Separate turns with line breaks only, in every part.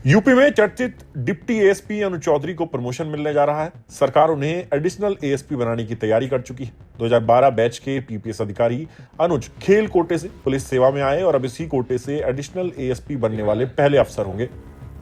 UP में चर्चित deputy ASP अनु चौधरी को प्रमोशन मिलने जा रहा है। सरकार उन्हें एडिशनल एएसपी बनाने की तैयारी कर चुकी है। 2012 बैच के पीपीएस अधिकारी अनुज खेल कोटे से पुलिस सेवा में आए और अब इसी कोटे से एडिशनल एएसपी बनने वाले पहले अफसर होंगे।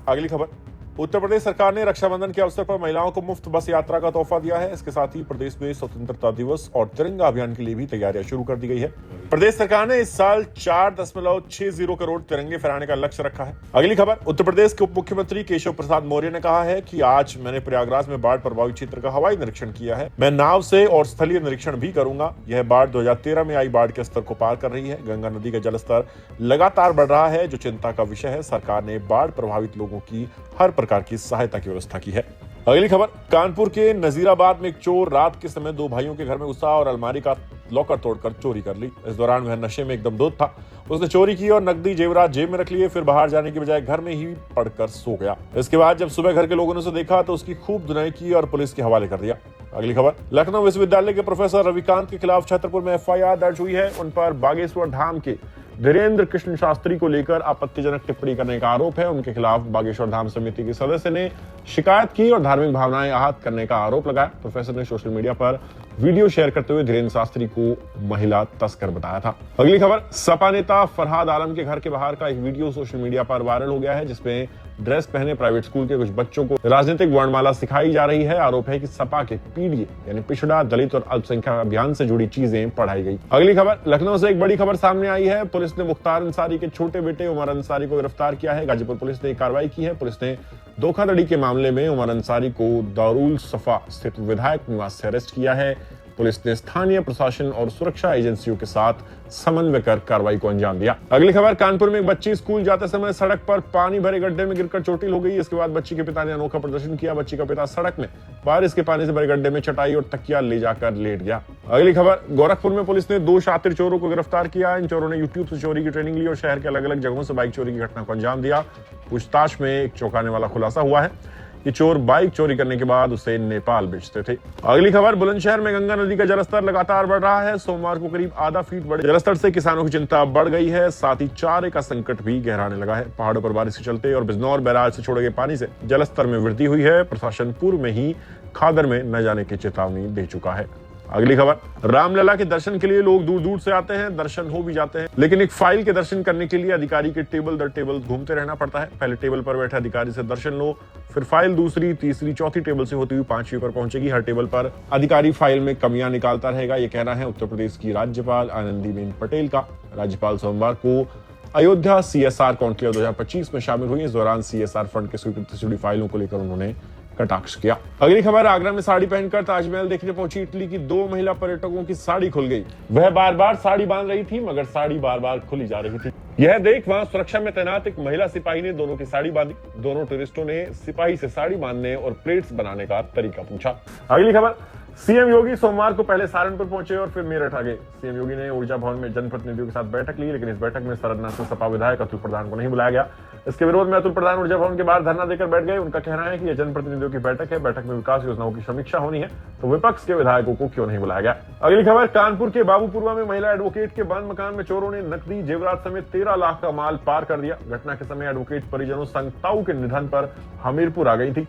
अगली खबर, उत्तर प्रदेश सरकार ने रक्षाबंधन के अवसर पर महिलाओं को मुफ्त बस यात्रा का तोहफा दिया है। इसके साथ ही प्रदेश में स्वतंत्रता दिवस और तिरंगा अभियान के लिए भी तैयारियां शुरू कर दी गई है। प्रदेश सरकार ने इस साल 4.60 करोड़ तिरंगे फहराने का लक्ष्य रखा है। अगली खबर, उत्तर प्रदेश के उप मुख्यमंत्री केशव प्रसाद मौर्य ने कहा है कि आज मैंने प्रयागराज में बाढ़ प्रभावित क्षेत्र का हवाई निरीक्षण किया है। मैं नाव से और स्थलीय निरीक्षण भी करूंगा। यह बाढ़ 2013 में आई बाढ़ के स्तर को पार कर रही है। गंगा नदी का जलस्तर लगातार बढ़ रहा है, जो चिंता का विषय है। सरकार ने बाढ़ प्रभावित लोगों की हर प्रकार की सहायता की व्यवस्था की है। अगली खबर, कानपुर के नजीराबाद में एक चोर रात के समय दो भाइयों के घर में घुसा और अलमारी का लॉकर तोड़कर चोरी कर ली। इस दौरान वह नशे में एकदम धुत था। उसने चोरी की और नकदी जेवरात जेब में रख लिए, फिर बाहर जाने की बजाय घर में ही पड़कर सो गया। इसके बाद जब सुबह घर के लोगों ने उसे देखा तो उसकी खूब धुनाई की और पुलिस के हवाले कर दिया। अगली खबर, लखनऊ विश्वविद्यालय के प्रोफेसर रविकांत के खिलाफ छतरपुर में एफआईआर दर्ज हुई है। उन पर बागेश्वर धाम के धीरेन्द्र कृष्ण शास्त्री को लेकर आपत्तिजनक टिप्पणी करने का आरोप है। उनके खिलाफ बागेश्वर धाम समिति के सदस्य ने शिकायत की और धार्मिक भावनाएं आहत करने का आरोप लगाया। प्रोफेसर ने सोशल मीडिया पर वीडियो शेयर करते हुए धीरेन्द्र शास्त्री को महिला तस्कर बताया था। अगली खबर, सपा नेता फरहाद आलम के घर के बाहर का एक वीडियो सोशल मीडिया पर वायरल हो गया है, जिसमें ड्रेस पहने प्राइवेट स्कूल के कुछ बच्चों को राजनीतिक वर्णमाला सिखाई जा रही है। आरोप है कि सपा के पीडीए यानी पिछड़ा, दलित और अल्पसंख्यक अभियान से जुड़ी चीजें पढ़ाई गई। अगली खबर, लखनऊ से एक बड़ी खबर सामने आई है। पुलिस ने मुख्तार अंसारी के छोटे बेटे उमर अंसारी को गिरफ्तार किया है। गाजीपुर पुलिस ने कार्रवाई की है। पुलिस ने धोखाधड़ी के मामले में उमर अंसारी को दारुल सफा स्थित विधायक निवास से अरेस्ट किया है। पुलिस ने स्थानीय प्रशासन और सुरक्षा एजेंसियों के साथ समन्वय कर कार्रवाई को अंजाम दिया। अगली खबर, कानपुर में एक बच्ची स्कूल जाते समय सड़क पर पानी भरे गड्ढे में गिरकर चोटिल हो गई। इसके बाद बच्ची के पिता ने अनोखा प्रदर्शन किया। बच्ची का पिता सड़क में बारिश के पानी से भरे गड्ढे में चटाई और तकिया ले जाकर लेट गया। अगली खबर, गोरखपुर में पुलिस ने 2 शातिर चोरों को गिरफ्तार किया। इन चोरों ने यूट्यूब से चोरी की ट्रेनिंग ली और शहर के अलग अलग जगहों से बाइक चोरी की घटना को अंजाम दिया। पूछताछ में एक चौंकाने वाला खुलासा हुआ है। ये चोर बाइक चोरी करने के बाद उसे नेपाल बेचते थे। अगली खबर, बुलंदशहर में गंगा नदी का जलस्तर लगातार बढ़ रहा है। सोमवार को करीब आधा फीट बढ़े जलस्तर से किसानों की चिंता बढ़ गई है। साथ ही चारे का संकट भी गहराने लगा है। पहाड़ों पर बारिश के चलते और बिजनौर बैराज से छोड़े गए पानी से जलस्तर में वृद्धि हुई है। प्रशासन पूर्व में ही खादर में न जाने की चेतावनी दे चुका है। अगली खबर, रामलला के दर्शन के लिए लोग दूर दूर से आते हैं। दर्शन हो भी जाते हैं, लेकिन एक फाइल के दर्शन करने के लिए अधिकारी के टेबल दर टेबल घूमते रहना पड़ता है। पहले टेबल पर बैठे अधिकारी से दर्शन लो, फिर फाइल दूसरी, तीसरी, चौथी टेबल से होती हुई 5वीं पर पहुंचेगी। हर टेबल पर अधिकारी फाइल में कमियां निकालता रहेगा। ये कहना है उत्तर प्रदेश की राज्यपाल आनंदीबेन पटेल का। राज्यपाल सोमवार को अयोध्या सीएसआर कॉन्क्लेव 2025 में शामिल हुई। इस दौरान सीएसआर फंड के स्वीकृति से जुड़ी फाइलों को लेकर उन्होंने कटाक्ष किया। अगली खबर, आगरा में साड़ी पहनकर ताजमहल देखने पहुंची इटली की 2 महिला पर्यटकों की साड़ी खुल गई। वह बार बार साड़ी बांध रही थी, मगर साड़ी बार बार खुली जा रही थी। यह देख वहां सुरक्षा में तैनात एक महिला सिपाही ने दोनों की साड़ी बांधी। दोनों टूरिस्टों ने सिपाही से साड़ी बांधने और प्लेट्स बनाने का तरीका पूछा। अगली खबर, सीएम योगी सोमवार को पहले सहारनपुर पहुंचे और फिर मेरठ आ गए। सीएम योगी ने ऊर्जा भवन में जनप्रतिनिधियों के साथ बैठक ली, लेकिन इस बैठक में सरदना से सपा विधायक अतुल प्रधान को नहीं बुलाया गया। इसके विरोध में अतुल प्रधान ऊर्जा भवन के बाहर धरना देकर बैठ गए। उनका कहना है कि यह जनप्रतिनिधियों की बैठक है, बैठक में विकास योजनाओं की समीक्षा होनी है, तो विपक्ष के विधायकों को क्यों नहीं बुलाया गया। अगली खबर, कानपुर के बाबूपुरवा में महिला एडवोकेट के बंद मकान में चोरों ने नकदी जेवरात समेत 13 लाख का माल पार कर दिया। घटना के समय एडवोकेट परिजनों संग ताऊ के निधन पर हमीरपुर आ गई थी।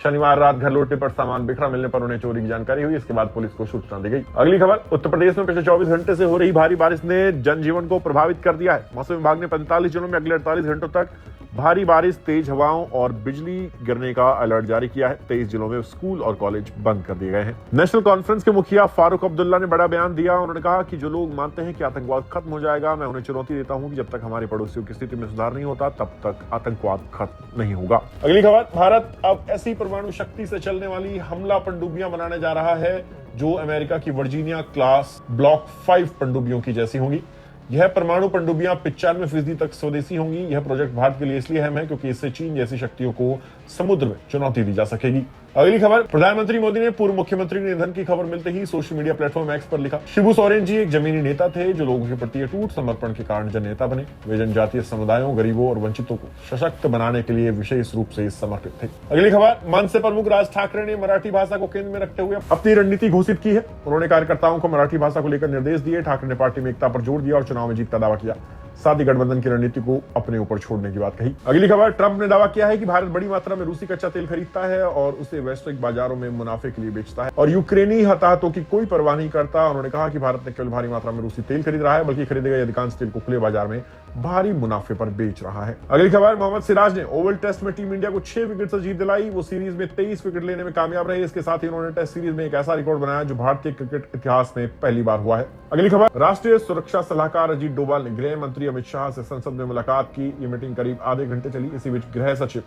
शनिवार रात घर लौटने पर सामान बिखरा मिलने पर उन्हें चोरी की जानकारी हुई। इसके बाद पुलिस को सूचना दी गई। अगली खबर, उत्तर प्रदेश में पिछले 24 घंटे से हो रही भारी बारिश ने जनजीवन को प्रभावित कर दिया है। मौसम विभाग ने 45 जिलों में अगले 48 घंटों तक भारी बारिश, तेज हवाओं और बिजली गिरने का अलर्ट जारी किया है। 23 जिलों में स्कूल और कॉलेज बंद कर दिए गए हैं। नेशनल कॉन्फ्रेंस के मुखिया फारूक अब्दुल्ला ने बड़ा बयान दिया। उन्होंने कहा कि जो लोग मानते हैं कि आतंकवाद खत्म हो जाएगा, मैं उन्हें चुनौती देता हूं कि जब तक हमारे पड़ोसियों की स्थिति में सुधार नहीं होता, तब तक आतंकवाद खत्म नहीं होगा। अगली खबर, भारत अब ऐसी परमाणु शक्ति से चलने वाली हमला पनडुब्बियां बनाने जा रहा है जो अमेरिका की वर्जीनिया क्लास ब्लॉक 5 पनडुब्बियों की जैसी होंगी। यह परमाणु पनडुब्बियां 95% तक स्वदेशी होंगी। यह प्रोजेक्ट भारत के लिए इसलिए अहम है क्योंकि इससे चीन जैसी शक्तियों को समुद्र में चुनौती दी जा सकेगी। अगली खबर, प्रधानमंत्री मोदी ने पूर्व मुख्यमंत्री के निधन की खबर मिलते ही सोशल मीडिया प्लेटफॉर्म एक्स पर लिखा, शिबू सोरेन जी एक जमीनी नेता थे जो लोगों के प्रति अटूट समर्पण के कारण जननेता बने। वे जनजातीय समुदायों, गरीबों और वंचितों को सशक्त बनाने के लिए विशेष रूप से समर्पित थे। अगली खबर, मनसे प्रमुख राज ठाकरे ने मराठी भाषा को केंद्र में रखते हुए अपनी रणनीति घोषित की है। उन्होंने कार्यकर्ताओं को मराठी भाषा को लेकर निर्देश दिए। ठाकरे ने पार्टी में एकता पर जोर दिया और चुनाव में जीत का दावा किया। साथ ही गठबंधन की रणनीति को अपने ऊपर छोड़ने की बात कही। अगली खबर, ट्रंप ने दावा किया है कि भारत बड़ी मात्रा में रूसी कच्चा तेल खरीदता है और उसे वैश्विक बाजारों में मुनाफे के लिए बेचता है और यूक्रेनी हताहतों की कोई परवाह नहीं करता। उन्होंने कहा कि भारत न केवल भारी मात्रा में रूसी तेल खरीद रहा है बल्कि खरीदे गए अधिकांश तेल को खुले बाजार में भारी मुनाफे पर बेच रहा है। अगली खबर, मोहम्मद सिराज ने ओवल टेस्ट में टीम इंडिया को 6 विकेट से जीत दिलाई। वो सीरीज में 23 विकेट लेने में कामयाब रहे। इसके साथ ही उन्होंने टेस्ट सीरीज में एक ऐसा रिकॉर्ड बनाया जो भारतीय क्रिकेट इतिहास में पहली बार हुआ है। अगली खबर, राष्ट्रीय सुरक्षा सलाहकार अजीत डोभाल ने गृह मंत्री अमित शाह से संसद में मुलाकात की। ये मीटिंग करीब आधे घंटे चली। इसी बीच गृह सचिव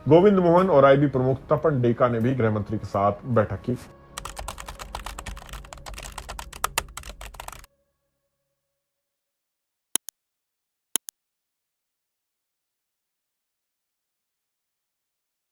गोविंद मोहन और आईबी प्रमुख तपन डेका ने भी गृह मंत्री के साथ बैठक की।